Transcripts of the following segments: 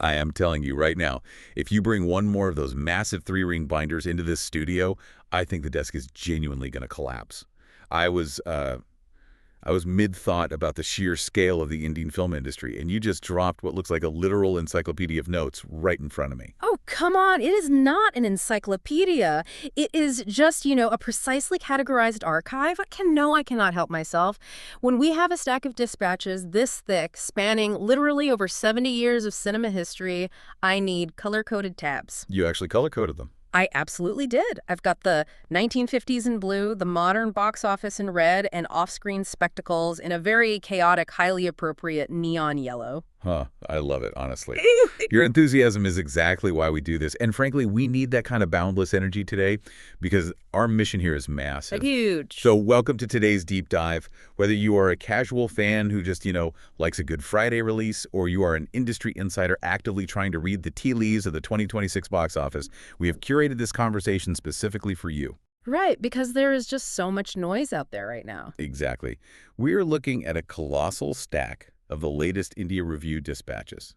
I am telling you right now, if you bring one more of those massive three-ring binders into this studio, I think the desk is genuinely going to collapse. I was I was mid-thought about the sheer scale of the Indian film industry, and you just dropped what looks like a literal encyclopedia of notes right in front of me. Oh, come on. It is not an encyclopedia. It is just, a precisely categorized archive. I cannot help myself. When we have a stack of dispatches this thick, spanning literally over 70 years of cinema history, I need color-coded tabs. You actually color-coded them. I absolutely did. I've got the 1950s in blue, the modern box office in red, and off-screen spectacles in a very chaotic, highly appropriate neon yellow. Huh, I love it, honestly. Your enthusiasm is exactly why we do this. And frankly, we need that kind of boundless energy today because our mission here is massive. Huge. So welcome to today's deep dive. Whether you are a casual fan who just, likes a Good Friday release, or you are an industry insider actively trying to read the tea leaves of the 2026 box office, we have curated this conversation specifically for you. Right, because there is just so much noise out there right now. Exactly. We are looking at a colossal stack of the latest IndiaRevue dispatches.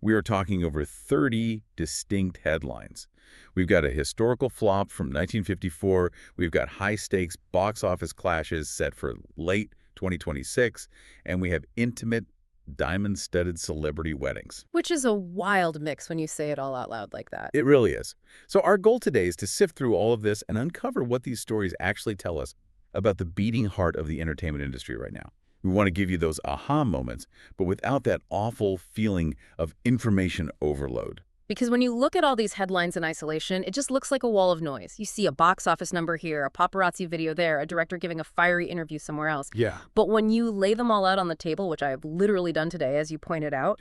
We are talking over 30 distinct headlines. We've got a historical flop from 1954. We've got high-stakes box office clashes set for late 2026. And we have intimate, diamond-studded celebrity weddings. Which is a wild mix when you say it all out loud like that. It really is. So our goal today is to sift through all of this and uncover what these stories actually tell us about the beating heart of the entertainment industry right now. We want to give you those aha moments, but without that awful feeling of information overload. Because when you look at all these headlines in isolation, it just looks like a wall of noise. You see a box office number here, a paparazzi video there, a director giving a fiery interview somewhere else. Yeah. But when you lay them all out on the table, which I have literally done today, as you pointed out,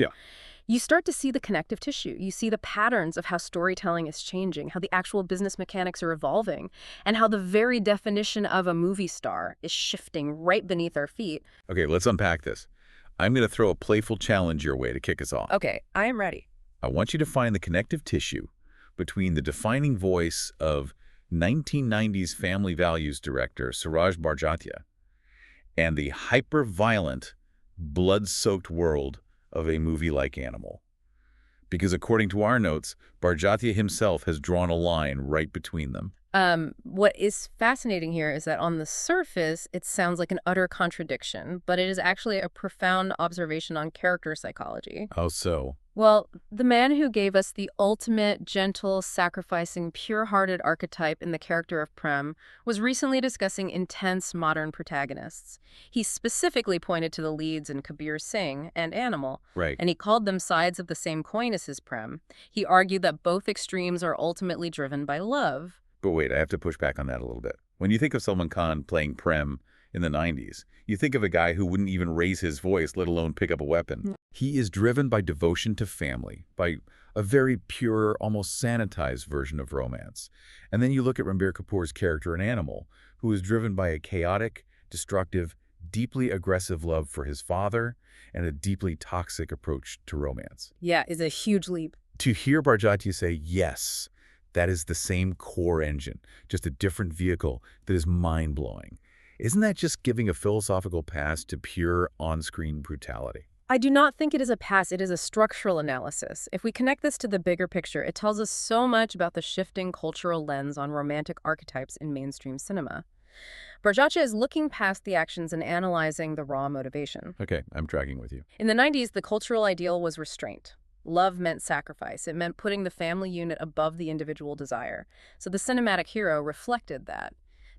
you start to see the connective tissue. You see the patterns of how storytelling is changing, how the actual business mechanics are evolving, and how the very definition of a movie star is shifting right beneath our feet. Okay, let's unpack this. I'm going to throw a playful challenge your way to kick us off. Okay, I am ready. I want you to find the connective tissue between the defining voice of 1990s family values director Suraj Barjatia and the hyper-violent, blood-soaked world of a movie like Animal. Because according to our notes, Barjatia himself has drawn a line right between them. What is fascinating here is that on the surface, it sounds like an utter contradiction, but it is actually a profound observation on character psychology. How so? Well, the man who gave us the ultimate, gentle, sacrificing, pure-hearted archetype in the character of Prem was recently discussing intense modern protagonists. He specifically pointed to the leads in Kabir Singh and Animal, Right. and he called them sides of the same coin as his Prem. He argued that both extremes are ultimately driven by love. But wait, I have to push back on that a little bit. When you think of Salman Khan playing Prem in the 90s, you think of a guy who wouldn't even raise his voice, let alone pick up a weapon. He is driven by devotion to family, by a very pure, almost sanitized version of romance. And then you look at Ranbir Kapoor's character in Animal, who is driven by a chaotic, destructive, deeply aggressive love for his father and a deeply toxic approach to romance. Yeah, is a huge leap. To hear Barjatia say, yes, that is the same core engine, just a different vehicle that is mind-blowing. Isn't that just giving a philosophical pass to pure on-screen brutality? I do not think it is a pass, it is a structural analysis. If we connect this to the bigger picture, it tells us so much about the shifting cultural lens on romantic archetypes in mainstream cinema. Barjatia is looking past the actions and analyzing the raw motivation. Okay, I'm tracking with you. In the 90s, the cultural ideal was restraint. Love meant sacrifice. It meant putting the family unit above the individual desire. So the cinematic hero reflected that.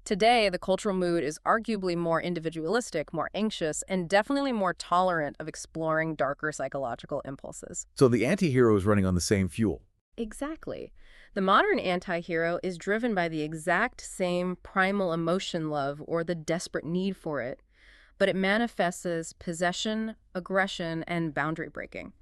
Today, the cultural mood is arguably more individualistic, more anxious, and definitely more tolerant of exploring darker psychological impulses. So the anti-hero is running on the same fuel. Exactly. The modern anti-hero is driven by the exact same primal emotion love or the desperate need for it, but it manifests as possession, aggression, and boundary breaking.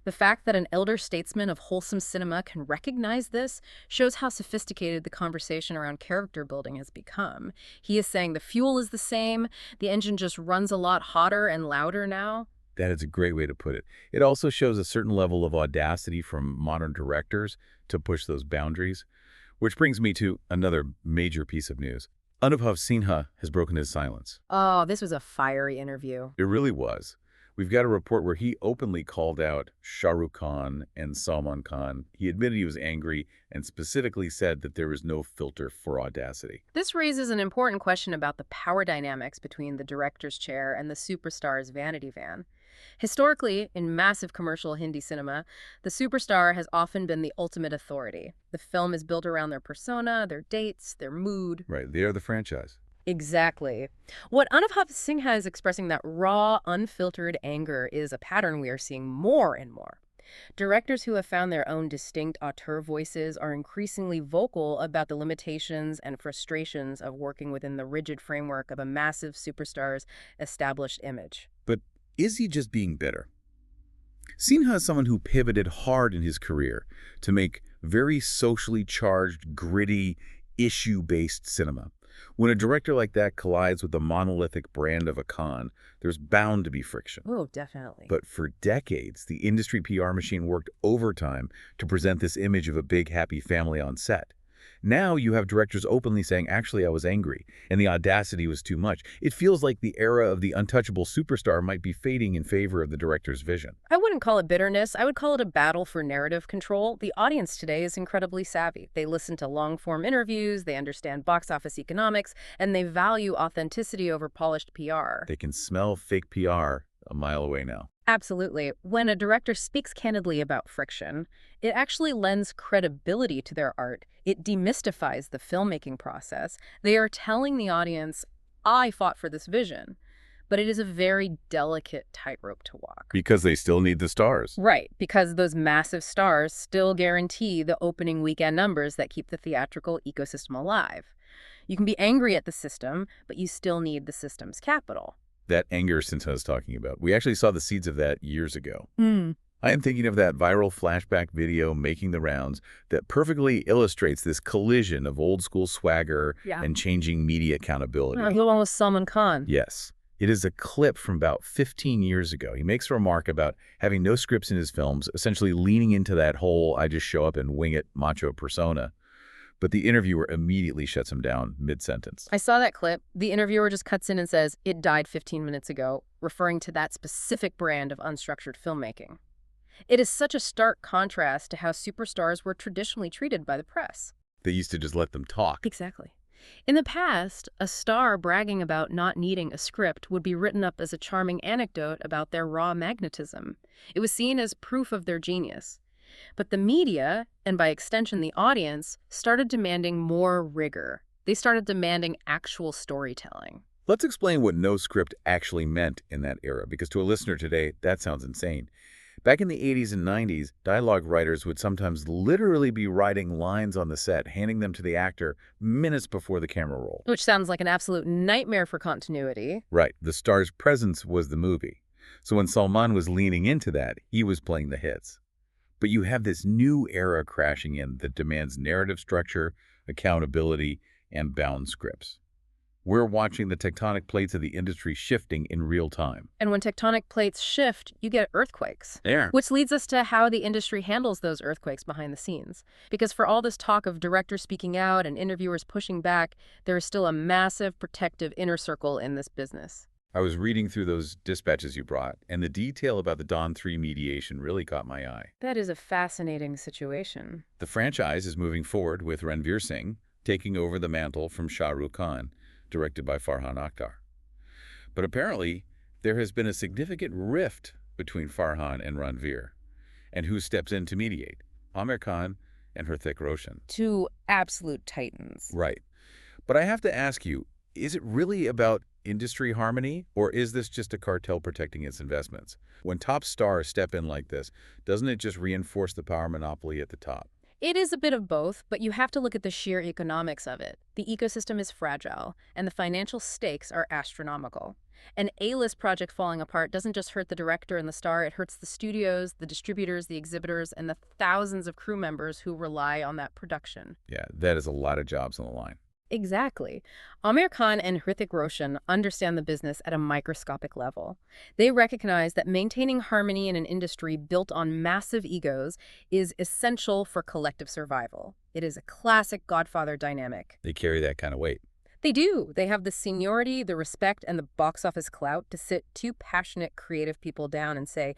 The fact that an elder statesman of wholesome cinema can recognize this shows how sophisticated the conversation around character building has become. He is saying the fuel is the same, the engine just runs a lot hotter and louder now. That is a great way to put it. It also shows a certain level of audacity from modern directors to push those boundaries. Which brings me to another major piece of news. Anubhav Sinha has broken his silence. Oh, this was a fiery interview. It really was. We've got a report where he openly called out Shah Rukh Khan and Salman Khan. He admitted he was angry and specifically said that there was no filter for audacity. This raises an important question about the power dynamics between the director's chair and the superstar's vanity van. Historically, in massive commercial Hindi cinema, the superstar has often been the ultimate authority. The film is built around their persona, their dates, their mood. Right, they are the franchise. Exactly. What Anubhav Singha is expressing, that raw, unfiltered anger, is a pattern we are seeing more and more. Directors who have found their own distinct auteur voices are increasingly vocal about the limitations and frustrations of working within the rigid framework of a massive superstar's established image. But is he just being bitter? Sinha is someone who pivoted hard in his career to make very socially charged, gritty, issue-based cinema. When a director like that collides with the monolithic brand of a Khan, there's bound to be friction. Oh, definitely. But for decades, the industry PR machine worked overtime to present this image of a big, happy family on set. Now you have directors openly saying, actually, I was angry, and the audacity was too much. It feels like the era of the untouchable superstar might be fading in favor of the director's vision. I wouldn't call it bitterness. I would call it a battle for narrative control. The audience today is incredibly savvy. They listen to long-form interviews, they understand box office economics, and they value authenticity over polished PR. They can smell fake PR a mile away now. Absolutely. When a director speaks candidly about friction, it actually lends credibility to their art. It demystifies the filmmaking process. They are telling the audience, I fought for this vision. But it is a very delicate tightrope to walk. Because they still need the stars. Right, because those massive stars still guarantee the opening weekend numbers that keep the theatrical ecosystem alive. You can be angry at the system, but you still need the system's capital. That anger Sinha is talking about. We actually saw the seeds of that years ago. I am thinking of that viral flashback video making the rounds that perfectly illustrates this collision of old-school swagger and changing media accountability. The one with Salman Khan. Yes. It is a clip from about 15 years ago. He makes a remark about having no scripts in his films, essentially leaning into that whole I just show up and wing it macho persona. But the interviewer immediately shuts him down mid-sentence. I saw that clip. The interviewer just cuts in and says, it died 15 minutes ago, referring to that specific brand of unstructured filmmaking. It is such a stark contrast to how superstars were traditionally treated by the press. They used to just let them talk. Exactly. In the past, a star bragging about not needing a script would be written up as a charming anecdote about their raw magnetism. It was seen as proof of their genius. But the media, and by extension the audience, started demanding more rigor. They started demanding actual storytelling. Let's explain what no script actually meant in that era, because to a listener today, that sounds insane. Back in the 80s and 90s, dialogue writers would sometimes literally be writing lines on the set, handing them to the actor minutes before the camera rolled. Which sounds like an absolute nightmare for continuity. Right. The star's presence was the movie. So when Salman was leaning into that, he was playing the hits. But you have this new era crashing in that demands narrative structure, accountability, and bound scripts. We're watching the tectonic plates of the industry shifting in real time. And when tectonic plates shift, you get earthquakes. There. Which leads us to how the industry handles those earthquakes behind the scenes. Because for all this talk of directors speaking out and interviewers pushing back, there is still a massive protective inner circle in this business. I was reading through those dispatches you brought, and the detail about the Dawn 3 mediation really caught my eye. That is a fascinating situation. The franchise is moving forward with Ranveer Singh taking over the mantle from Shah Rukh Khan, directed by Farhan Akhtar. But apparently, there has been a significant rift between Farhan and Ranveer. And who steps in to mediate? Aamir Khan and Hrithik Roshan. Two absolute titans. Right. But I have to ask you, is it really about industry harmony, or is this just a cartel protecting its investments? When top stars step in like this, doesn't it just reinforce the power monopoly at the top? It is a bit of both, but you have to look at the sheer economics of it. The ecosystem is fragile, and the financial stakes are astronomical. An A-list project falling apart doesn't just hurt the director and the star, it hurts the studios, the distributors, the exhibitors, and the thousands of crew members who rely on that production. Yeah, that is a lot of jobs on the line. Exactly. Aamir Khan and Hrithik Roshan understand the business at a microscopic level. They recognize that maintaining harmony in an industry built on massive egos is essential for collective survival. It is a classic Godfather dynamic. They carry that kind of weight. They do. They have the seniority, the respect, and the box office clout to sit two passionate creative people down and say,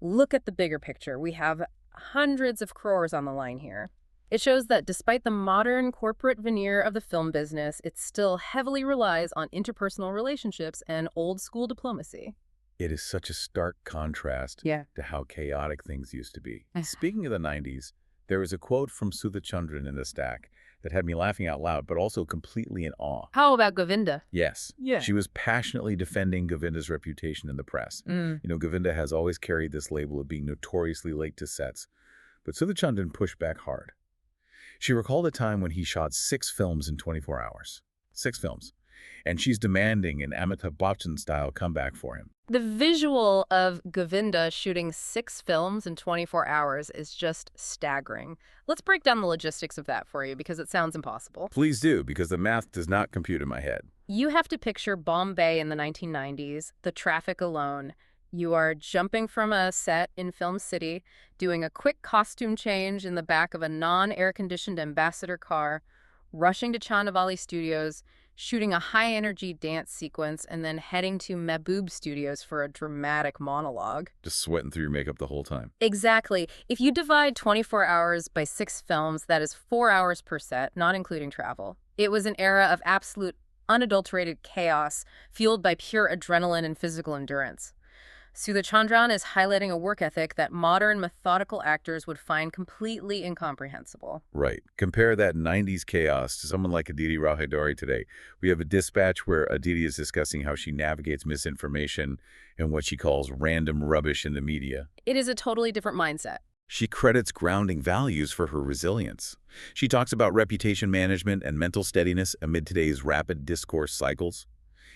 look at the bigger picture. We have hundreds of crores on the line here. It shows that despite the modern corporate veneer of the film business, it still heavily relies on interpersonal relationships and old-school diplomacy. It is such a stark contrast Yeah. to how chaotic things used to be. Speaking of the 90s, there was a quote from Sudha Chandran in the stack that had me laughing out loud, but also completely in awe. How about Govinda? Yes. Yeah. She was passionately defending Govinda's reputation in the press. Govinda has always carried this label of being notoriously late to sets, but Sudha Chandran pushed back hard. She recalled a time when he shot 6 films in 24 hours. 6 films. And she's demanding an Amitabh Bachchan-style comeback for him. The visual of Govinda shooting 6 films in 24 hours is just staggering. Let's break down the logistics of that for you because it sounds impossible. Please do, because the math does not compute in my head. You have to picture Bombay in the 1990s, the traffic alone. You are jumping from a set in Film City, doing a quick costume change in the back of a non-air-conditioned ambassador car, rushing to Chandavali Studios, shooting a high-energy dance sequence, and then heading to Mehboob Studios for a dramatic monologue. Just sweating through your makeup the whole time. Exactly. If you divide 24 hours by 6 films, that is 4 hours per set, not including travel. It was an era of absolute, unadulterated chaos, fueled by pure adrenaline and physical endurance. Sudha Chandran is highlighting a work ethic that modern methodical actors would find completely incomprehensible. Right. Compare that 90s chaos to someone like Aditi Rao Hydari today. We have a dispatch where Aditi is discussing how she navigates misinformation and what she calls random rubbish in the media. It is a totally different mindset. She credits grounding values for her resilience. She talks about reputation management and mental steadiness amid today's rapid discourse cycles.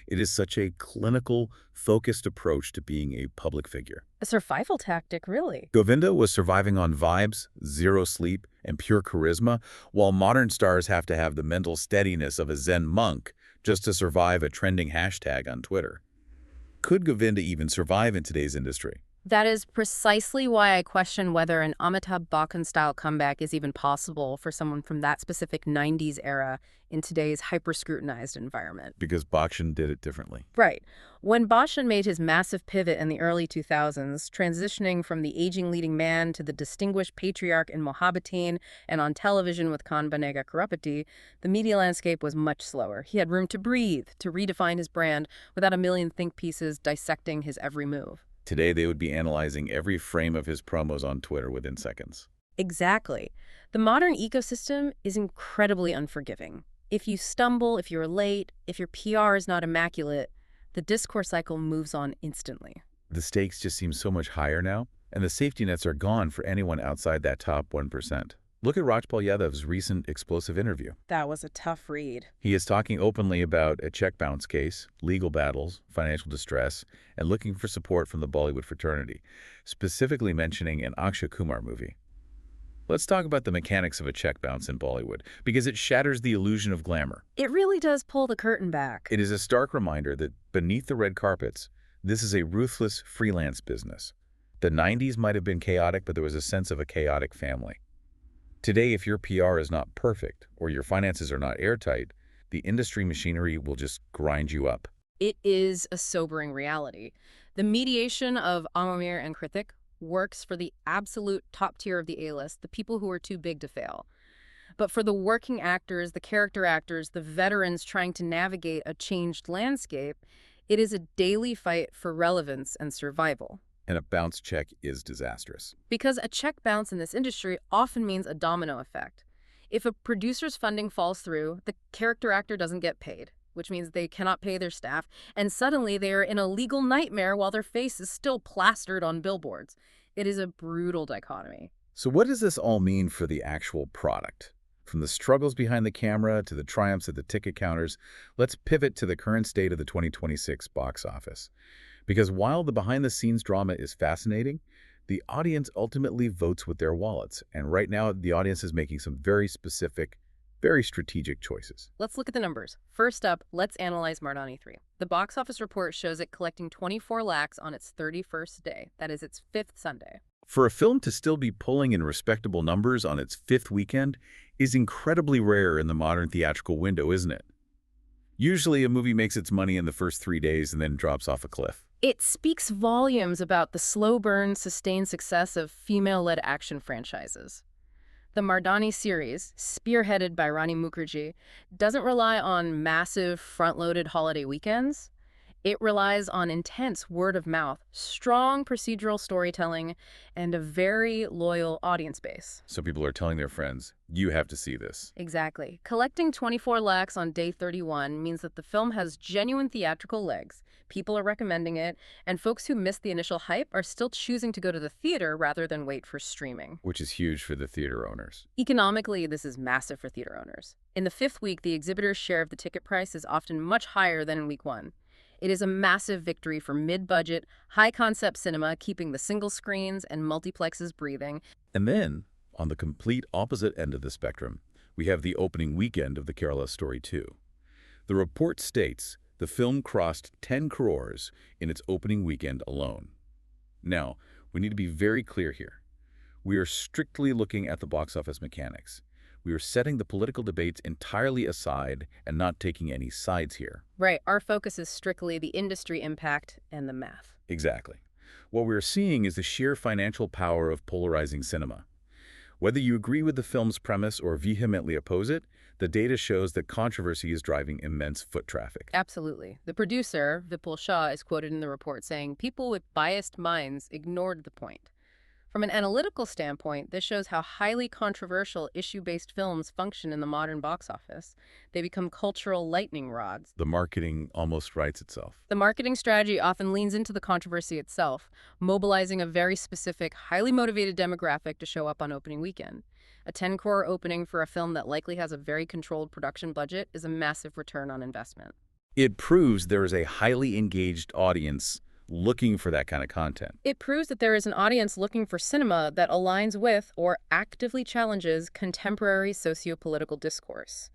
It is such a clinical, focused approach to being a public figure. A survival tactic, really. Govinda was surviving on vibes, zero sleep, and pure charisma, while modern stars have to have the mental steadiness of a Zen monk just to survive a trending hashtag on Twitter. Could Govinda even survive in today's industry? That is precisely why I question whether an Amitabh Bachchan-style comeback is even possible for someone from that specific 90s era in today's hyper-scrutinized environment. Because Bachchan did it differently. Right. When Bachchan made his massive pivot in the early 2000s, transitioning from the aging leading man to the distinguished patriarch in Mohabbateen and on television with Kaun Banega Crorepati, the media landscape was much slower. He had room to breathe, to redefine his brand without a million think pieces dissecting his every move. Today, they would be analyzing every frame of his promos on Twitter within seconds. Exactly. The modern ecosystem is incredibly unforgiving. If you stumble, if you're late, if your PR is not immaculate, the discourse cycle moves on instantly. The stakes just seem so much higher now, and the safety nets are gone for anyone outside that top 1%. Look at Rajpal Yadav's recent explosive interview. That was a tough read. He is talking openly about a check bounce case, legal battles, financial distress, and looking for support from the Bollywood fraternity, specifically mentioning an Akshay Kumar movie. Let's talk about the mechanics of a check bounce in Bollywood, because it shatters the illusion of glamour. It really does pull the curtain back. It is a stark reminder that beneath the red carpets, this is a ruthless freelance business. The 90s might have been chaotic, but there was a sense of a chaotic family. Today, if your PR is not perfect or your finances are not airtight, the industry machinery will just grind you up. It is a sobering reality. The mediation of Amir and Krithik works for the absolute top tier of the A-list, the people who are too big to fail. But for the working actors, the character actors, the veterans trying to navigate a changed landscape, it is a daily fight for relevance and survival. And a bounce check is disastrous. Because a check bounce in this industry often means a domino effect. If a producer's funding falls through, the character actor doesn't get paid, which means they cannot pay their staff, and suddenly they are in a legal nightmare while their face is still plastered on billboards. It is a brutal dichotomy. So what does this all mean for the actual product? From the struggles behind the camera to the triumphs at the ticket counters, let's pivot to the current state of the 2026 box office. Because while the behind-the-scenes drama is fascinating, the audience ultimately votes with their wallets. And right now, the audience is making some very specific, very strategic choices. Let's look at the numbers. First up, let's analyze Mardaani 3. The box office report shows it collecting 24 lakhs on its 31st day. That is its 5th Sunday. For a film to still be pulling in respectable numbers on its 5th weekend is incredibly rare in the modern theatrical window, isn't it? Usually a movie makes its money in the first 3 days and then drops off a cliff. It speaks volumes about the slow burn, sustained success of female-led action franchises. The Mardaani series, spearheaded by Rani Mukherjee, doesn't rely on massive, front-loaded holiday weekends. It relies on intense word of mouth, strong procedural storytelling, and a very loyal audience base. So people are telling their friends, you have to see this. Exactly. Collecting 24 lakhs on day 31 means that the film has genuine theatrical legs. People are recommending it, and folks who missed the initial hype are still choosing to go to the theater rather than wait for streaming. Which is huge for the theater owners. Economically, this is massive for theater owners. In the fifth week, the exhibitor's share of the ticket price is often much higher than in week one. It is a massive victory for mid-budget, high-concept cinema, keeping the single screens and multiplexes breathing. And then, on the complete opposite end of the spectrum, we have the opening weekend of the Kerala Story 2. The report states the film crossed 10 crores in its opening weekend alone. Now, we need to be very clear here. We are strictly looking at the box office mechanics. We are setting the political debates entirely aside and not taking any sides here. Right. Our focus is strictly the industry impact and the math. Exactly. What we're seeing is the sheer financial power of polarizing cinema. Whether you agree with the film's premise or vehemently oppose it, the data shows that controversy is driving immense foot traffic. Absolutely. The producer, Vipul Shah, is quoted in the report saying, "People with biased minds ignored the point." From an analytical standpoint, this shows how highly controversial issue-based films function in the modern box office. They become cultural lightning rods. The marketing almost writes itself. The marketing strategy often leans into the controversy itself, mobilizing a very specific, highly motivated demographic to show up on opening weekend. A 10-crore opening for a film that likely has a very controlled production budget is a massive return on investment. It proves there is a highly engaged audience looking for that kind of content. It proves that there is an audience looking for cinema that aligns with or actively challenges contemporary socio-political discourse.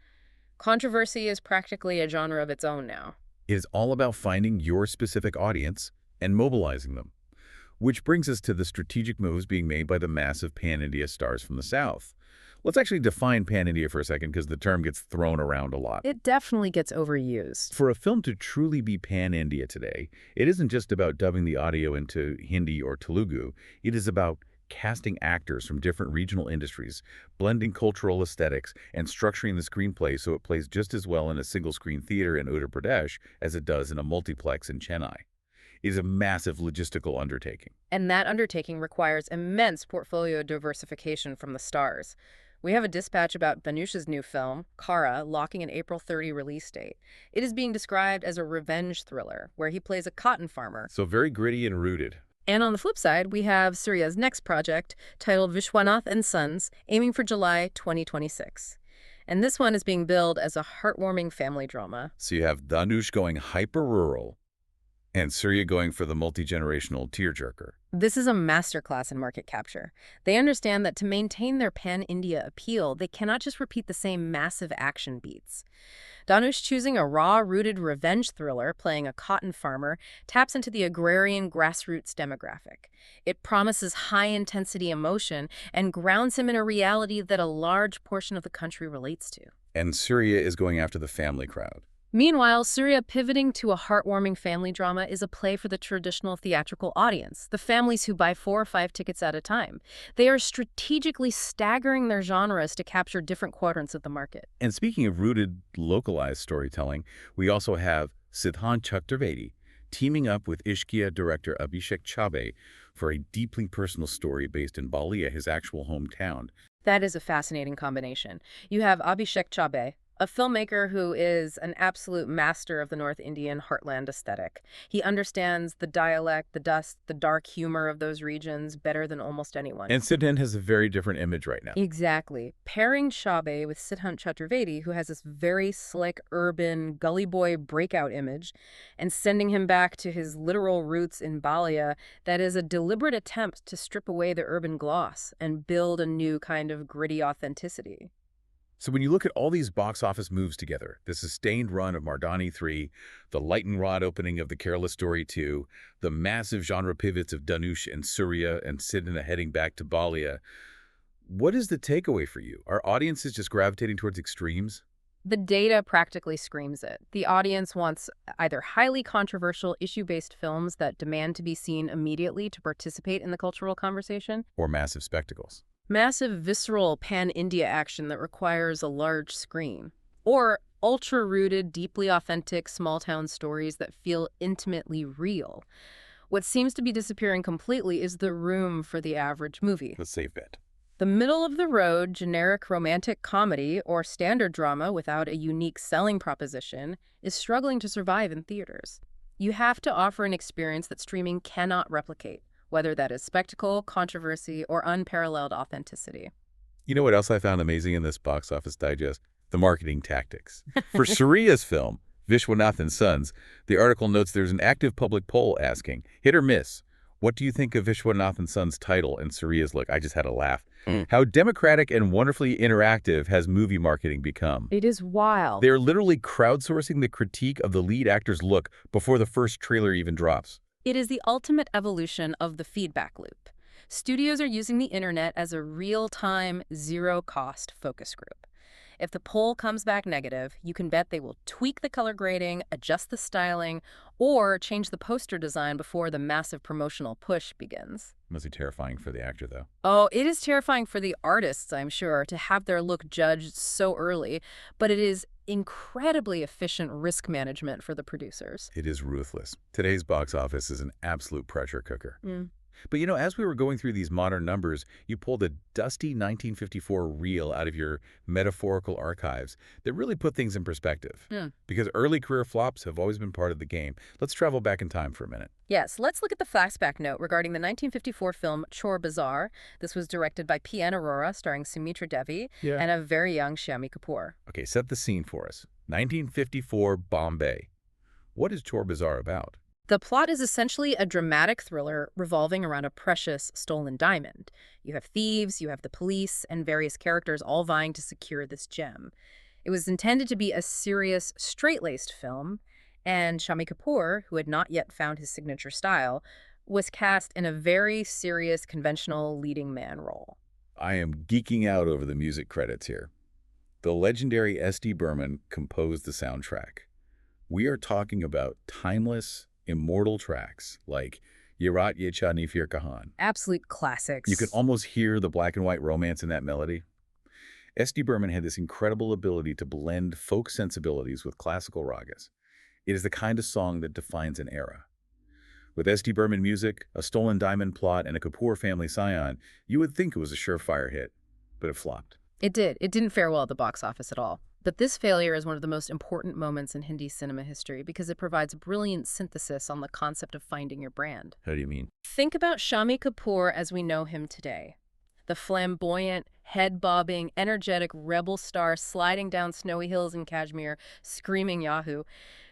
Controversy is practically a genre of its own now. It is all about finding your specific audience and mobilizing them. Which brings us to the strategic moves being made by the massive pan-India stars from the South. Let's actually define pan-India for a second because the term gets thrown around a lot. It definitely gets overused. For a film to truly be pan-India today, it isn't just about dubbing the audio into Hindi or Telugu. It is about casting actors from different regional industries, blending cultural aesthetics, and structuring the screenplay so it plays just as well in a single-screen theater in Uttar Pradesh as it does in a multiplex in Chennai. It is a massive logistical undertaking. And that undertaking requires immense portfolio diversification from the stars. We have a dispatch about Dhanush's new film, Chor, locking an April 30 release date. It is being described as a revenge thriller, where he plays a cotton farmer. So very gritty and rooted. And on the flip side, we have Surya's next project, titled Vishwanath and Sons, aiming for July 2026. And this one is being billed as a heartwarming family drama. So you have Dhanush going hyper-rural, and Surya going for the multi-generational tearjerker. This is a masterclass in market capture. They understand that to maintain their pan-India appeal, they cannot just repeat the same massive action beats. Dhanush choosing a raw-rooted revenge thriller, playing a cotton farmer, taps into the agrarian grassroots demographic. It promises high-intensity emotion and grounds him in a reality that a large portion of the country relates to. And Surya is going after the family crowd. Meanwhile, Surya pivoting to a heartwarming family drama is a play for the traditional theatrical audience, the families who buy 4 or 5 tickets at a time. They are strategically staggering their genres to capture different quadrants of the market. And speaking of rooted, localized storytelling, we also have Siddhant Chaturvedi teaming up with Ishqiya director Abhishek Chabe for a deeply personal story based in Balia, his actual hometown. That is a fascinating combination. You have Abhishek Chabe, a filmmaker who is an absolute master of the North Indian heartland aesthetic. He understands the dialect, the dust, the dark humor of those regions better than almost anyone. And Siddhant has a very different image right now. Exactly. Pairing Chabe with Siddhant Chaturvedi, who has this very slick, urban, gully boy breakout image, and sending him back to his literal roots in Balia, that is a deliberate attempt to strip away the urban gloss and build a new kind of gritty authenticity. So when you look at all these box office moves together, the sustained run of Mardaani 3, the lightning rod opening of the Kerala Story 2, the massive genre pivots of Dhanush and Surya and Siddhant heading back to Balia, what is the takeaway for you? Are audiences just gravitating towards extremes? The data practically screams it. The audience wants either highly controversial, issue-based films that demand to be seen immediately to participate in the cultural conversation, Or massive spectacles. massive, visceral, pan-India action that requires a large screen, or ultra-rooted, deeply authentic, small-town stories that feel intimately real. What seems to be disappearing completely is the room for the average movie. The safe bet. The middle-of-the-road, generic romantic comedy or standard drama without a unique selling proposition is struggling to survive in theaters. You have to offer an experience that streaming cannot replicate, whether that is spectacle, controversy, or unparalleled authenticity. You know what else I found amazing in this box office digest? The marketing tactics. For Suriya's film, Vishwanath & Sons, the article notes there's an active public poll asking, hit or miss, what do you think of Vishwanath & Sons' title and Suriya's look? I just had a laugh. How democratic and wonderfully interactive has movie marketing become? It is wild. They're literally crowdsourcing the critique of the lead actor's look before the first trailer even drops. It is the ultimate evolution of the feedback loop. Studios are using the internet as a real-time, zero-cost focus group. If the poll comes back negative, you can bet they will tweak the color grading, adjust the styling, or change the poster design before the massive promotional push begins. Must be terrifying for the actor, though. Oh, it is terrifying for the artists, I'm sure, to have their look judged so early, but it is incredibly efficient risk management for the producers. It is ruthless. Today's box office is an absolute pressure cooker. Mm. But as we were going through these modern numbers, you pulled a dusty 1954 reel out of your metaphorical archives that really put things in perspective. Yeah. Because early career flops have always been part of the game. Let's travel back in time for a minute. Yes, let's look at the flashback note regarding the 1954 film Chor Bazar. This was directed by P.N. Arora, starring Sumitra Devi, and a very young Shami Kapoor. Okay, set the scene for us. 1954 Bombay. What is Chor Bazar about? The plot is essentially a dramatic thriller revolving around a precious stolen diamond. You have thieves, you have the police, and various characters all vying to secure this gem. It was intended to be a serious, straight-laced film, and Shami Kapoor, who had not yet found his signature style, was cast in a very serious, conventional leading man role. I am geeking out over the music credits here. The legendary S.D. Burman composed the soundtrack. We are talking about timeless, immortal tracks like Yerat Yecha Nifir Kahan. Absolute classics. You can almost hear the black and white romance in that melody. S.D. Burman had this incredible ability to blend folk sensibilities with classical ragas. It is the kind of song that defines an era. With S.D. Burman music, a stolen diamond plot, and a Kapoor family scion, you would think it was a surefire hit, but it flopped. It did. It didn't fare well at the box office at all. But this failure is one of the most important moments in Hindi cinema history because it provides brilliant synthesis on the concept of finding your brand. How do you mean? Think about Shami Kapoor as we know him today. The flamboyant, head-bobbing, energetic rebel star sliding down snowy hills in Kashmir, screaming Yahoo!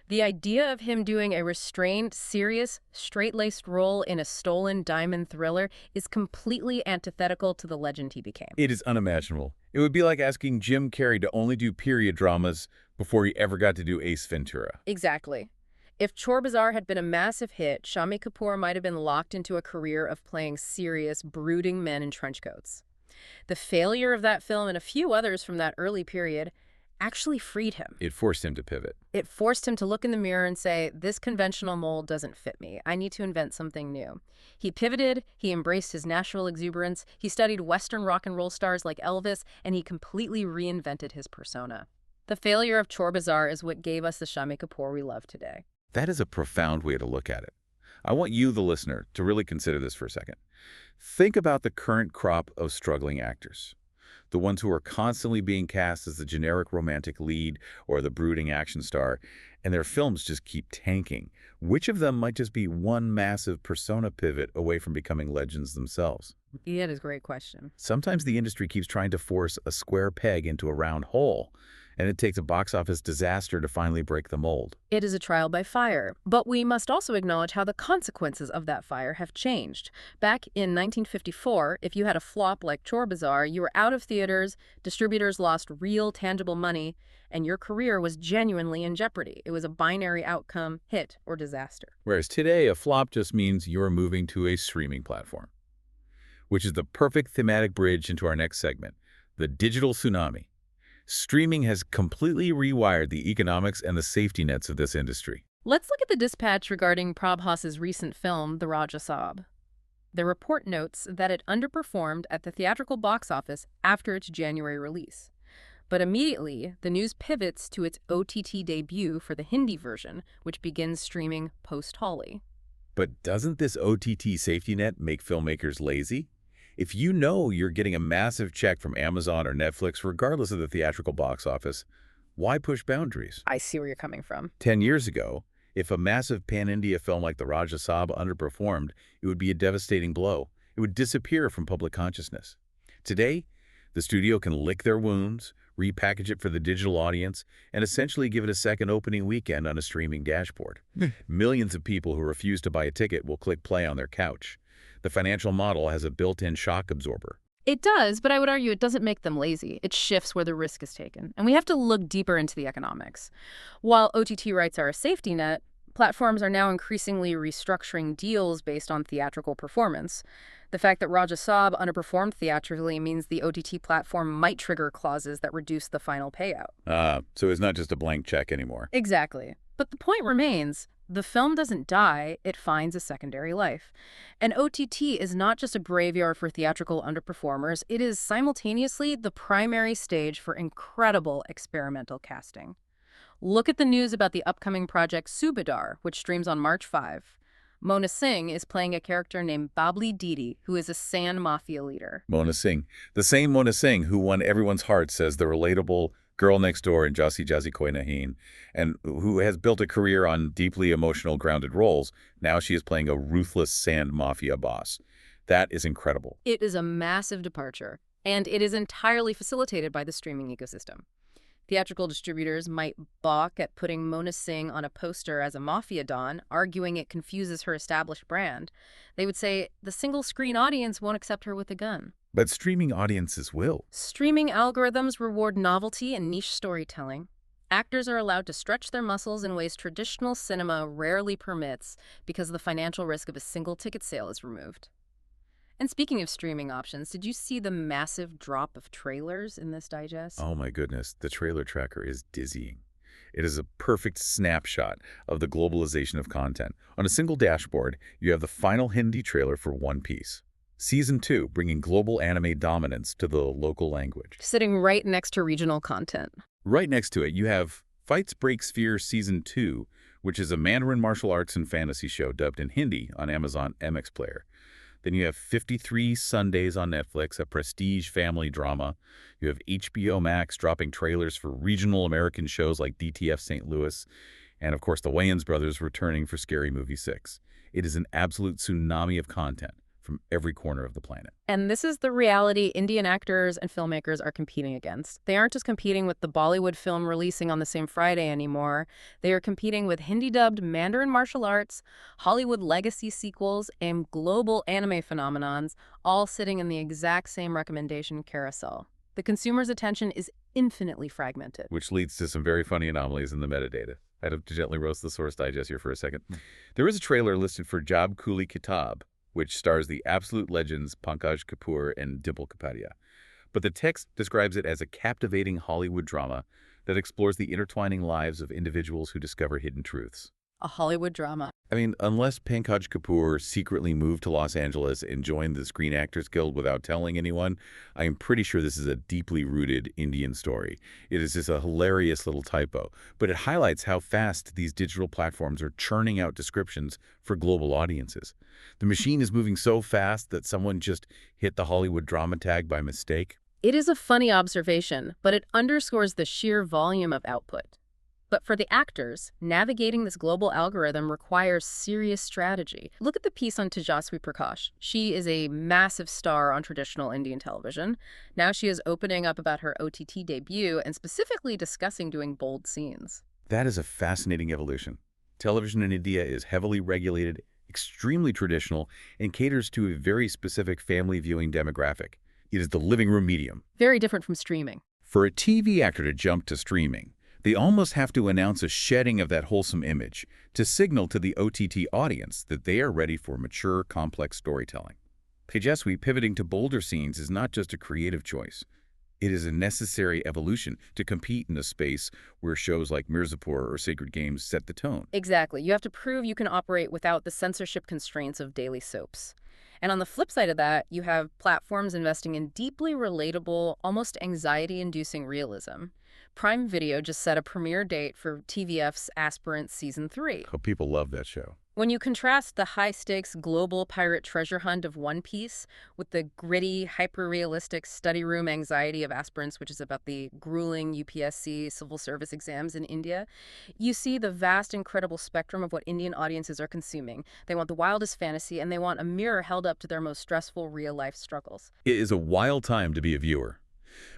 The idea of him doing a restrained, serious, straight-laced role in a stolen diamond thriller is completely antithetical to the legend he became. It is unimaginable. It would be like asking Jim Carrey to only do period dramas before he ever got to do Ace Ventura. Exactly. If Chor Bazar had been a massive hit, Shami Kapoor might have been locked into a career of playing serious, brooding men in trench coats. The failure of that film and a few others from that early period actually freed him. It forced him to pivot. It forced him to look in the mirror and say, this conventional mold doesn't fit me. I need to invent something new. He pivoted, he embraced his natural exuberance, he studied Western rock and roll stars like Elvis, and he completely reinvented his persona. The failure of Chor Bazar is what gave us the Shami Kapoor we love today. That is a profound way to look at it. I want you, the listener, to really consider this for a second. Think about the current crop of struggling actors. The ones who are constantly being cast as the generic romantic lead or the brooding action star, and their films just keep tanking. Which of them might just be one massive persona pivot away from becoming legends themselves? Yeah, that is a great question. Sometimes the industry keeps trying to force a square peg into a round hole, and it takes a box office disaster to finally break the mold. It is a trial by fire, but we must also acknowledge how the consequences of that fire have changed. Back in 1954, if you had a flop like Chor Bazar, you were out of theaters, distributors lost real, tangible money, and your career was genuinely in jeopardy. It was a binary outcome, hit or disaster. Whereas today, a flop just means you're moving to a streaming platform, which is the perfect thematic bridge into our next segment, the digital tsunami. Streaming has completely rewired the economics and the safety nets of this industry. Let's look at the dispatch regarding Prabhas's recent film, The Raja Saab. The report notes that it underperformed at the theatrical box office after its January release. But immediately, the news pivots to its OTT debut for the Hindi version, which begins streaming post-Holi. But doesn't this OTT safety net make filmmakers lazy? If you know you're getting a massive check from Amazon or Netflix, regardless of the theatrical box office, why push boundaries? I see where you're coming from. 10 years ago, if a massive pan-India film like The Raja Saab underperformed, it would be a devastating blow. It would disappear from public consciousness. Today, the studio can lick their wounds, repackage it for the digital audience, and essentially give it a second opening weekend on a streaming dashboard. Millions of people who refuse to buy a ticket will click play on their couch. The financial model has a built-in shock absorber. It does, but I would argue it doesn't make them lazy. It shifts where the risk is taken. And we have to look deeper into the economics. While OTT rights are a safety net, platforms are now increasingly restructuring deals based on theatrical performance. The fact that Raja Saab underperformed theatrically means the OTT platform might trigger clauses that reduce the final payout. So it's not just a blank check anymore. Exactly. But the point remains, the film doesn't die, it finds a secondary life. And OTT is not just a graveyard for theatrical underperformers, it is simultaneously the primary stage for incredible experimental casting. Look at the news about the upcoming project Subedar, which streams on March 5. Mona Singh is playing a character named Babli Didi, who is a sand mafia leader. Mona Singh. The same Mona Singh who won everyone's hearts as the relatable girl next door in Jasi Jasi Koi Nahin, and who has built a career on deeply emotional, grounded roles. Now she is playing a ruthless sand mafia boss. That is incredible. It is a massive departure, and it is entirely facilitated by the streaming ecosystem. Theatrical distributors might balk at putting Mona Singh on a poster as a mafia don, arguing it confuses her established brand. They would say the single-screen audience won't accept her with a gun. But streaming audiences will. Streaming algorithms reward novelty and niche storytelling. Actors are allowed to stretch their muscles in ways traditional cinema rarely permits because the financial risk of a single ticket sale is removed. And speaking of streaming options, did you see the massive drop of trailers in this digest? Oh my goodness, the trailer tracker is dizzying. It is a perfect snapshot of the globalization of content. On a single dashboard, you have the final Hindi trailer for One Piece. Season 2, bringing global anime dominance to the local language. Sitting right next to regional content. Right next to it, you have Fights Break Sphere Season 2, which is a Mandarin martial arts and fantasy show dubbed in Hindi on Amazon MX Player. Then you have 53 Sundays on Netflix, a prestige family drama. You have HBO Max dropping trailers for regional American shows like DTF St. Louis. And of course, the Wayans brothers returning for Scary Movie 6. It is an absolute tsunami of content from every corner of the planet. And this is the reality Indian actors and filmmakers are competing against. They aren't just competing with the Bollywood film releasing on the same Friday anymore. They are competing with Hindi-dubbed Mandarin martial arts, Hollywood legacy sequels, and global anime phenomenons, all sitting in the exact same recommendation carousel. The consumer's attention is infinitely fragmented. Which leads to some very funny anomalies in the metadata. I'd have to gently roast the source digest here for a second. There is a trailer listed for Jab Kuli Kitab, which stars the absolute legends Pankaj Kapoor and Dimple Kapadia. But the text describes it as a captivating Hollywood drama that explores the intertwining lives of individuals who discover hidden truths. A Hollywood drama. I mean, unless Pankaj Kapoor secretly moved to Los Angeles and joined the Screen Actors Guild without telling anyone, I am pretty sure this is a deeply rooted Indian story. It is just a hilarious little typo, but it highlights how fast these digital platforms are churning out descriptions for global audiences. The machine is moving so fast that someone just hit the Hollywood drama tag by mistake. It is a funny observation, but it underscores the sheer volume of output. But for the actors, navigating this global algorithm requires serious strategy. Look at the piece on Tejaswi Prakash. She is a massive star on traditional Indian television. Now she is opening up about her OTT debut and specifically discussing doing bold scenes. That is a fascinating evolution. Television in India is heavily regulated, extremely traditional, and caters to a very specific family viewing demographic. It is the living room medium. Very different from streaming. For a TV actor to jump to streaming, they almost have to announce a shedding of that wholesome image to signal to the OTT audience that they are ready for mature, complex storytelling. Tejaswi pivoting to bolder scenes is not just a creative choice. It is a necessary evolution to compete in a space where shows like Mirzapur or Sacred Games set the tone. Exactly. You have to prove you can operate without the censorship constraints of daily soaps. And on the flip side of that, you have platforms investing in deeply relatable, almost anxiety-inducing realism. Prime Video just set a premiere date for TVF's Aspirant Season 3. Oh, people love that show. When you contrast the high-stakes global pirate treasure hunt of One Piece with the gritty, hyper-realistic study room anxiety of Aspirants, which is about the grueling UPSC civil service exams in India, you see the vast, incredible spectrum of what Indian audiences are consuming. They want the wildest fantasy, and they want a mirror held up to their most stressful real-life struggles. It is a wild time to be a viewer.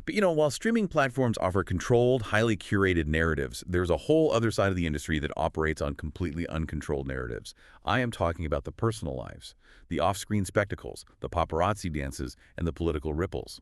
But while streaming platforms offer controlled, highly curated narratives, there's a whole other side of the industry that operates on completely uncontrolled narratives. I am talking about the personal lives, the off-screen spectacles, the paparazzi dances, and the political ripples.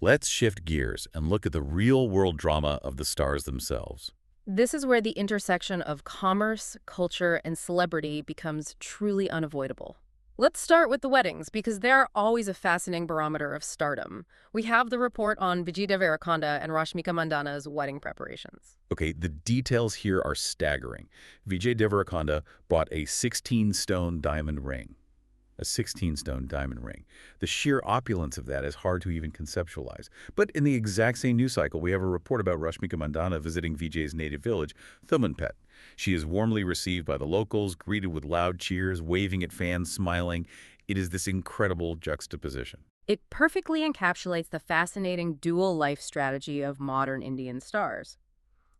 Let's shift gears and look at the real-world drama of the stars themselves. This is where the intersection of commerce, culture, and celebrity becomes truly unavoidable. Let's start with the weddings, because they're always a fascinating barometer of stardom. We have the report on Vijay Deverakonda and Rashmika Mandanna's wedding preparations. Okay, the details here are staggering. Vijay Deverakonda bought a 16-stone diamond ring. A 16-stone diamond ring. The sheer opulence of that is hard to even conceptualize. But in the exact same news cycle, we have a report about Rashmika Mandanna visiting Vijay's native village, Thumanpet. She is warmly received by the locals, greeted with loud cheers, waving at fans, smiling. It is this incredible juxtaposition. It perfectly encapsulates the fascinating dual life strategy of modern Indian stars.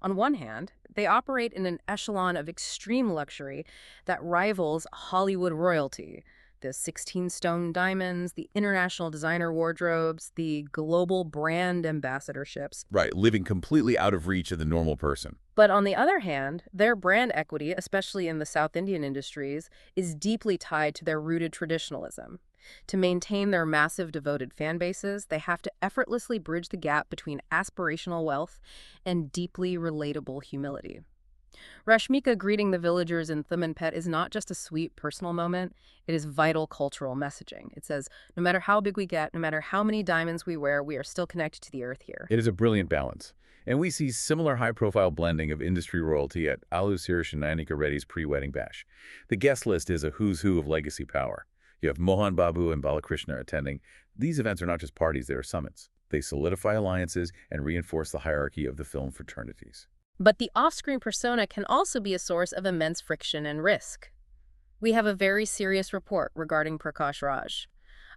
On one hand, they operate in an echelon of extreme luxury that rivals Hollywood royalty. The 16-stone diamonds, the international designer wardrobes, the global brand ambassadorships. Right, living completely out of reach of the normal person. But on the other hand, their brand equity, especially in the South Indian industries, is deeply tied to their rooted traditionalism. To maintain their massive devoted fan bases, they have to effortlessly bridge the gap between aspirational wealth and deeply relatable humility. Rashmika greeting the villagers in Thumanpet is not just a sweet personal moment, it is vital cultural messaging. It says, no matter how big we get, no matter how many diamonds we wear, we are still connected to the earth here. It is a brilliant balance. And we see similar high-profile blending of industry royalty at Alu Sirish and Nayanika Reddy's pre-wedding bash. The guest list is a who's who of legacy power. You have Mohan Babu and Balakrishna attending. These events are not just parties, they are summits. They solidify alliances and reinforce the hierarchy of the film fraternities. But the off-screen persona can also be a source of immense friction and risk. We have a very serious report regarding Prakash Raj.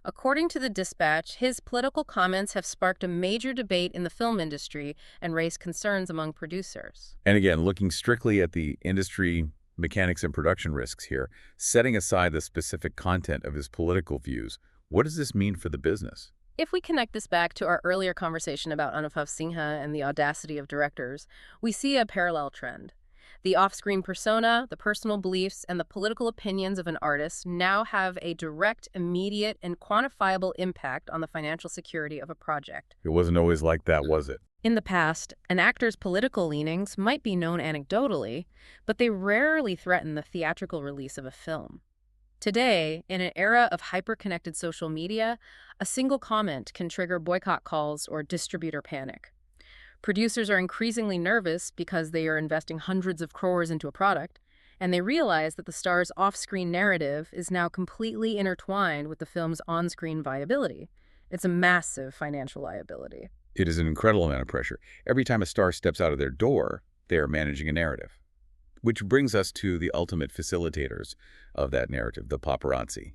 According to the Dispatch, his political comments have sparked a major debate in the film industry and raised concerns among producers. And again, looking strictly at the industry mechanics and production risks here, setting aside the specific content of his political views, what does this mean for the business? If we connect this back to our earlier conversation about Anubhav Sinha and the audacity of directors, we see a parallel trend. The off-screen persona, the personal beliefs, and the political opinions of an artist now have a direct, immediate, and quantifiable impact on the financial security of a project. It wasn't always like that, was it? In the past, an actor's political leanings might be known anecdotally, but they rarely threaten the theatrical release of a film. Today, in an era of hyper-connected social media, a single comment can trigger boycott calls or distributor panic. Producers are increasingly nervous because they are investing hundreds of crores into a product, and they realize that the star's off-screen narrative is now completely intertwined with the film's on-screen viability. It's a massive financial liability. It is an incredible amount of pressure. Every time a star steps out of their door, they are managing a narrative. Which brings us to the ultimate facilitators of that narrative, the paparazzi.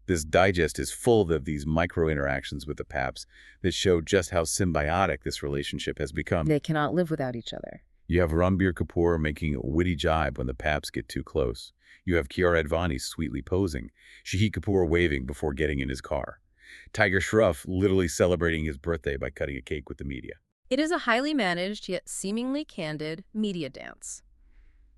This digest is full of these micro-interactions with the paps that show just how symbiotic this relationship has become. They cannot live without each other. You have Ranbir Kapoor making a witty jibe when the paps get too close. You have Kiara Advani sweetly posing, Shahid Kapoor waving before getting in his car. Tiger Shroff literally celebrating his birthday by cutting a cake with the media. It is a highly managed yet seemingly candid media dance.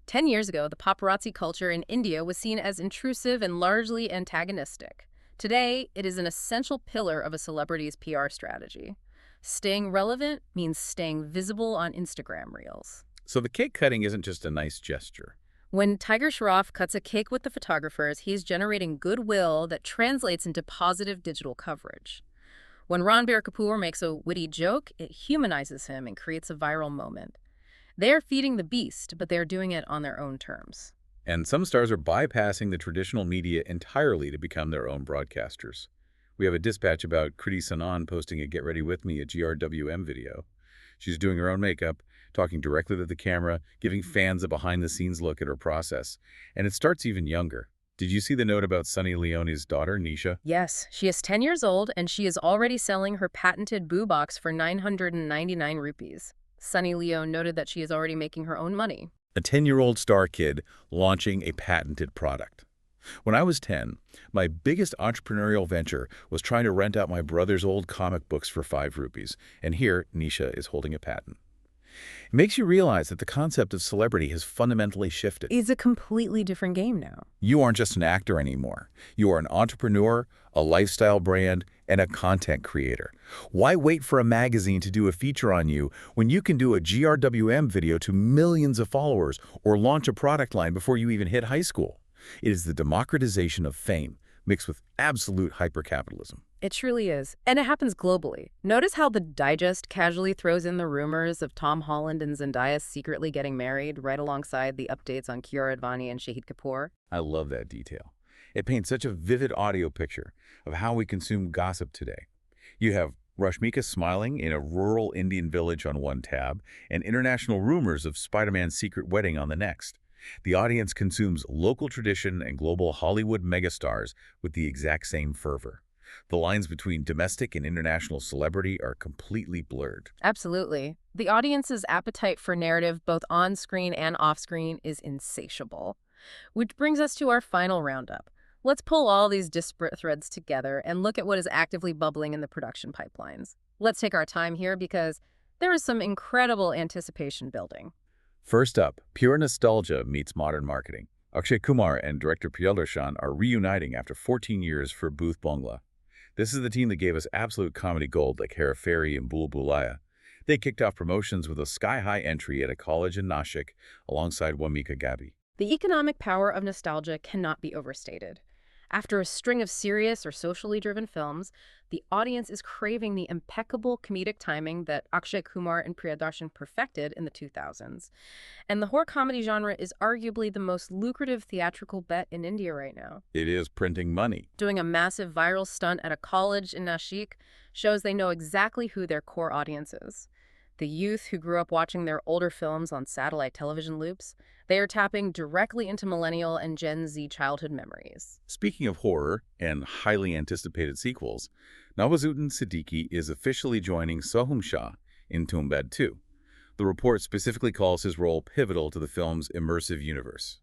10 years ago, the paparazzi culture in India was seen as intrusive and largely antagonistic. Today, it is an essential pillar of a celebrity's PR strategy. Staying relevant means staying visible on Instagram Reels. So the cake cutting isn't just a nice gesture. When Tiger Shroff cuts a cake with the photographers, he's generating goodwill that translates into positive digital coverage. When Ranbir Kapoor makes a witty joke, it humanizes him and creates a viral moment. They are feeding the beast, but they are doing it on their own terms. And some stars are bypassing the traditional media entirely to become their own broadcasters. We have a dispatch about Kriti Sanon posting a Get Ready With Me, a GRWM video. She's doing her own makeup, talking directly to the camera, giving fans a behind-the-scenes look at her process. And it starts even younger. Did you see the note about Sunny Leone's daughter, Nisha? Yes, she is 10 years old and she is already selling her patented boo box for 999 rupees. Sunny Leone noted that she is already making her own money. A 10-year-old star kid launching a patented product. When I was 10, my biggest entrepreneurial venture was trying to rent out my brother's old comic books for 5 rupees, and here Nisha is holding a patent. It makes you realize that the concept of celebrity has fundamentally shifted. It's a completely different game now. You aren't just an actor anymore. You are an entrepreneur, a lifestyle brand, and a content creator. Why wait for a magazine to do a feature on you when you can do a GRWM video to millions of followers or launch a product line before you even hit high school? It is the democratization of fame mixed with absolute hypercapitalism. It truly is. And it happens globally. Notice how the Digest casually throws in the rumors of Tom Holland and Zendaya secretly getting married right alongside the updates on Kiara Advani and Shahid Kapoor. I love that detail. It paints such a vivid audio picture of how we consume gossip today. You have Rashmika smiling in a rural Indian village on one tab and international rumors of Spider-Man's secret wedding on the next. The audience consumes local tradition and global Hollywood megastars with the exact same fervor. The lines between domestic and international celebrity are completely blurred. Absolutely. The audience's appetite for narrative, both on-screen and off-screen, is insatiable. Which brings us to our final roundup. Let's pull all these disparate threads together and look at what is actively bubbling in the production pipelines. Let's take our time here because there is some incredible anticipation building. First up, pure nostalgia meets modern marketing. Akshay Kumar and director Priyadarshan are reuniting after 14 years for Booth Bongla. This is the team that gave us absolute comedy gold like Hera Fairy and Bhool Bhulaiya. They kicked off promotions with a sky-high entry at a college in Nashik alongside Wamika Gabi. The economic power of nostalgia cannot be overstated. After a string of serious or socially driven films, the audience is craving the impeccable comedic timing that Akshay Kumar and Priyadarshan perfected in the 2000s. And the horror comedy genre is arguably the most lucrative theatrical bet in India right now. It is printing money. Doing a massive viral stunt at a college in Nashik shows they know exactly who their core audience is. The youth who grew up watching their older films on satellite television loops, they are tapping directly into millennial and Gen Z childhood memories. Speaking of horror and highly anticipated sequels, Nawazuddin Siddiqui is officially joining Soham Shah in Tumbad 2. The report specifically calls his role pivotal to the film's immersive universe.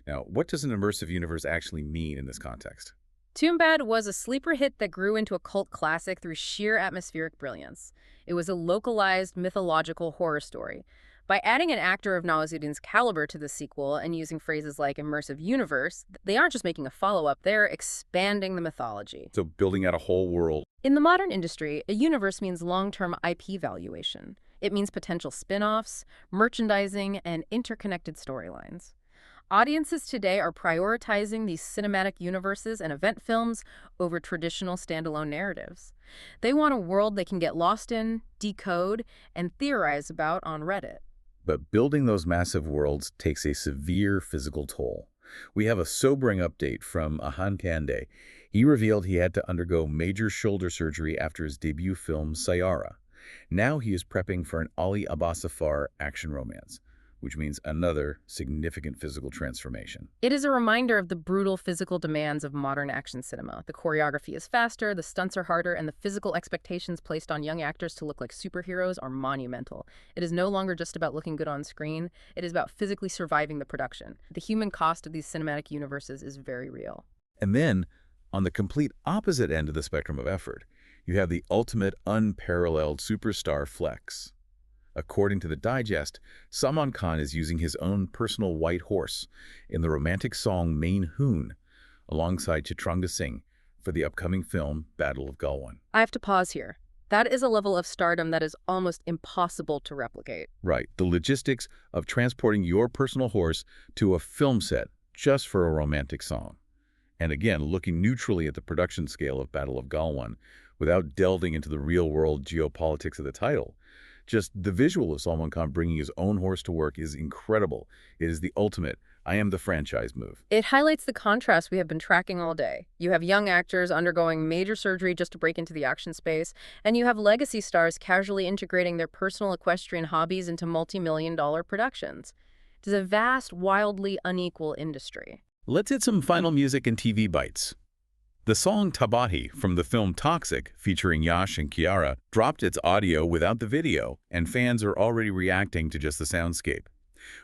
Now, what does an immersive universe actually mean in this context? Tumbad was a sleeper hit that grew into a cult classic through sheer atmospheric brilliance. It was a localized, mythological horror story. By adding an actor of Nawazuddin's caliber to the sequel and using phrases like immersive universe, they aren't just making a follow-up, they're expanding the mythology. So building out a whole world. In the modern industry, a universe means long-term IP valuation. It means potential spin-offs, merchandising, and interconnected storylines. Audiences today are prioritizing these cinematic universes and event films over traditional standalone narratives. They want a world they can get lost in, decode, and theorize about on Reddit. But building those massive worlds takes a severe physical toll. We have a sobering update from Ahan Kande. He revealed he had to undergo major shoulder surgery after his debut film, Sayara. Now he is prepping for an Ali Abbasafar action romance, which means another significant physical transformation. It is a reminder of the brutal physical demands of modern action cinema. The choreography is faster, the stunts are harder, and the physical expectations placed on young actors to look like superheroes are monumental. It is no longer just about looking good on screen. It is about physically surviving the production. The human cost of these cinematic universes is very real. And then, on the complete opposite end of the spectrum of effort, you have the ultimate unparalleled superstar flex. According to the Digest, Salman Khan is using his own personal white horse in the romantic song Main Hoon alongside Chitrangda Singh for the upcoming film Battle of Galwan. I have to pause here. That is a level of stardom that is almost impossible to replicate. Right. The logistics of transporting your personal horse to a film set just for a romantic song. And again, looking neutrally at the production scale of Battle of Galwan, without delving into the real-world geopolitics of the title. Just the visual of Salman Khan bringing his own horse to work is incredible. It is the ultimate I am the franchise move. It highlights the contrast we have been tracking all day. You have young actors undergoing major surgery just to break into the action space, and you have legacy stars casually integrating their personal equestrian hobbies into multi-million-dollar productions. It is a vast, wildly unequal industry. Let's hit some final music and TV bites. The song Tabahi from the film Toxic, featuring Yash and Kiara, dropped its audio without the video, and fans are already reacting to just the soundscape.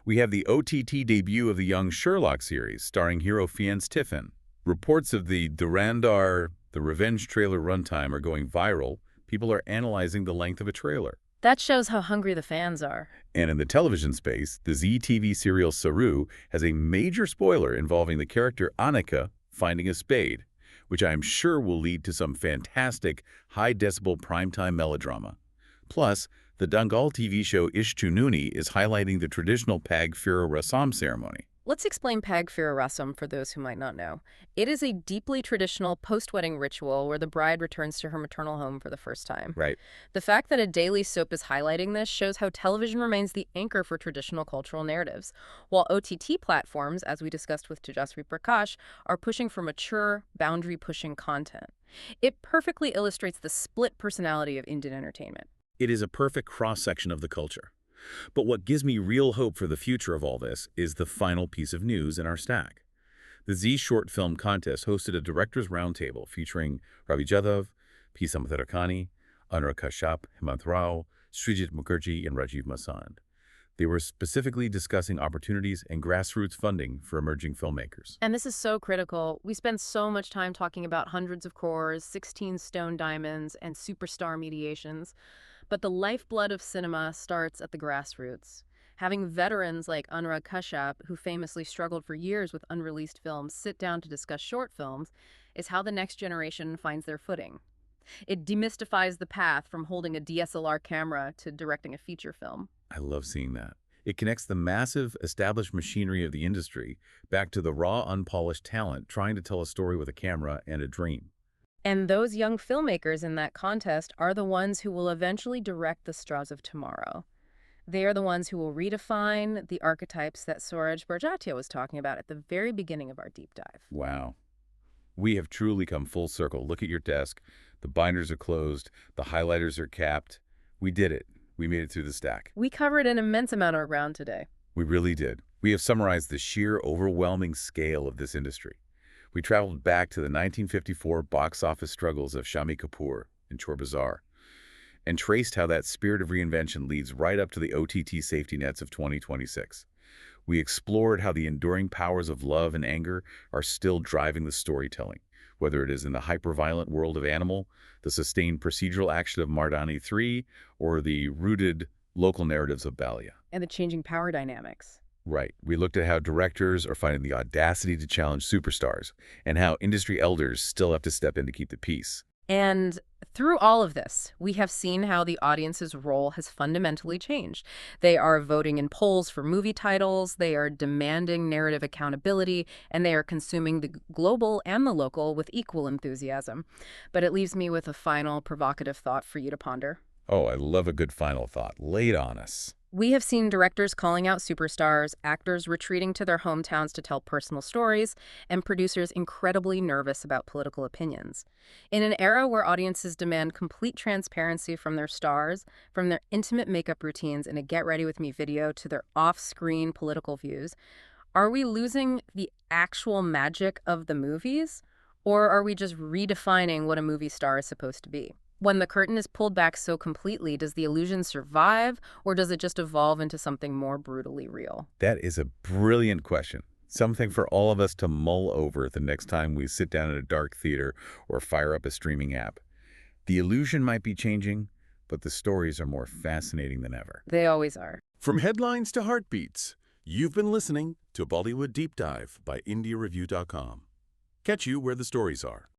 We have the OTT debut of the young Sherlock series, starring hero Fiennes Tiffin. Reports of the Durandar, the Revenge trailer runtime are going viral. People are analyzing the length of a trailer. That shows how hungry the fans are. And in the television space, the ZTV serial Saru has a major spoiler involving the character Annika finding a spade, which I am sure will lead to some fantastic, high-decibel primetime melodrama. Plus, the Dangal TV show Ishtu Nuni is highlighting the traditional Pag Fira Rasam ceremony. Let's explain Pag Fira Rasam for those who might not know. It is a deeply traditional post-wedding ritual where the bride returns to her maternal home for the first time. Right. The fact that a daily soap is highlighting this shows how television remains the anchor for traditional cultural narratives, while OTT platforms, as we discussed with Tejasvi Prakash, are pushing for mature, boundary-pushing content. It perfectly illustrates the split personality of Indian entertainment. It is a perfect cross-section of the culture. But what gives me real hope for the future of all this is the final piece of news in our stack. The Z Short Film Contest hosted a director's roundtable featuring Ravi Jadhav, P. Samuthrakani, Anurag Kashyap, Hemant Rao, Srijit Mukherjee, and Rajiv Masand. They were specifically discussing opportunities and grassroots funding for emerging filmmakers. And this is so critical. We spend so much time talking about hundreds of crores, 16 stone diamonds, and superstar mediations. But the lifeblood of cinema starts at the grassroots. Having veterans like Anurag Kashyap, who famously struggled for years with unreleased films, sit down to discuss short films is how the next generation finds their footing. It demystifies the path from holding a DSLR camera to directing a feature film. I love seeing that. It connects the massive, established machinery of the industry back to the raw, unpolished talent trying to tell a story with a camera and a dream. And those young filmmakers in that contest are the ones who will eventually direct the stars of tomorrow. They are the ones who will redefine the archetypes that Suraj Barjatia was talking about at the very beginning of our deep dive. Wow. We have truly come full circle. Look at your desk. The binders are closed. The highlighters are capped. We did it. We made it through the stack. We covered an immense amount of ground today. We really did. We have summarized the sheer overwhelming scale of this industry. We traveled back to the 1954 box office struggles of Shami Kapoor and Chor Bazar, and traced how that spirit of reinvention leads right up to the OTT safety nets of 2026. We explored how the enduring powers of love and anger are still driving the storytelling, whether it is in the hyper-violent world of Animal, the sustained procedural action of Mardaani 3, or the rooted local narratives of Balia. And the changing power dynamics. Right. We looked at how directors are finding the audacity to challenge superstars, and how industry elders still have to step in to keep the peace. And through all of this, we have seen how the audience's role has fundamentally changed. They are voting in polls for movie titles, they are demanding narrative accountability, and they are consuming the global and the local with equal enthusiasm. But it leaves me with a final provocative thought for you to ponder. Oh, I love a good final thought. Lay it on us. We have seen directors calling out superstars, actors retreating to their hometowns to tell personal stories, and producers incredibly nervous about political opinions. In an era where audiences demand complete transparency from their stars, from their intimate makeup routines in a Get Ready With Me video to their off-screen political views, are we losing the actual magic of the movies? Or are we just redefining what a movie star is supposed to be? When the curtain is pulled back so completely, does the illusion survive, or does it just evolve into something more brutally real? That is a brilliant question. Something for all of us to mull over the next time we sit down at a dark theater or fire up a streaming app. The illusion might be changing, but the stories are more fascinating than ever. They always are. From headlines to heartbeats, you've been listening to Bollywood Deep Dive by IndiaRevue.com. Catch you where the stories are.